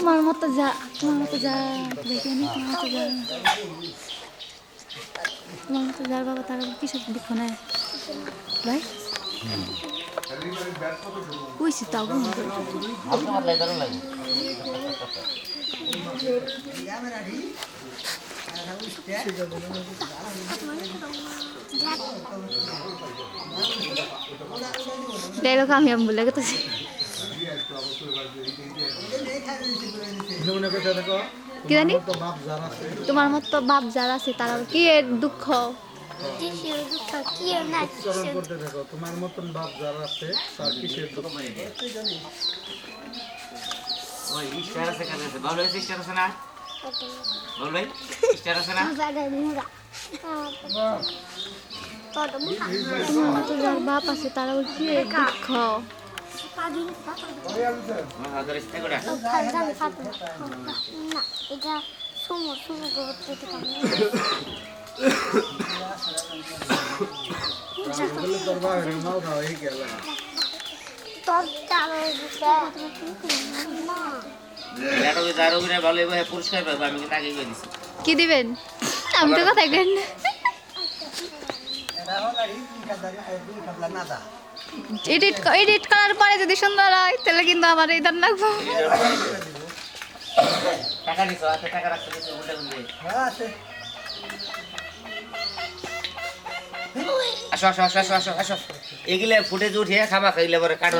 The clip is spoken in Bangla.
তোমার মতো যা দেখে নি তোমার মতো যার বাবা তারা কিসের দুঃখ নেয় ভাই কইছি তাও ডায়লগ আমি বলে গেছি কি জানি তোমার মতো বাপ যারা আছে তারা কি এর দুঃখ তোমার মতন বাপ যারা আছে তার কিসের দুঃখ ওই স্টার আছে কাছে ভালো আছে স্টার আছে না বল ভাই স্টার আছে না তোমার মতো যার বাপ আছে তারা কি এর দুঃখ হাজার ইস্তে করে না এটা সুমো সুমো করতে তোর বাবা মাল খাওয়া হয়ে গেল তোর চালো এটা ওই দারো করে ভালো ভাই পুরস্কার পাবো আমি কিন্তু আগে কই দিছি কি দিবেন আমি তো কথা কেন এডিট করার পরে যদি সুন্দর হয় তাহলে কিন্তু আমার এই দাম লাগবে টাকা নিছো আছে টাকা রাখতে কিছু উল্টে উল্টে আসো আসো আসো আসো আসো আসো এগুলা ফুটেজ উঠিয়ে খাবা খাইলে পরে কার্টুন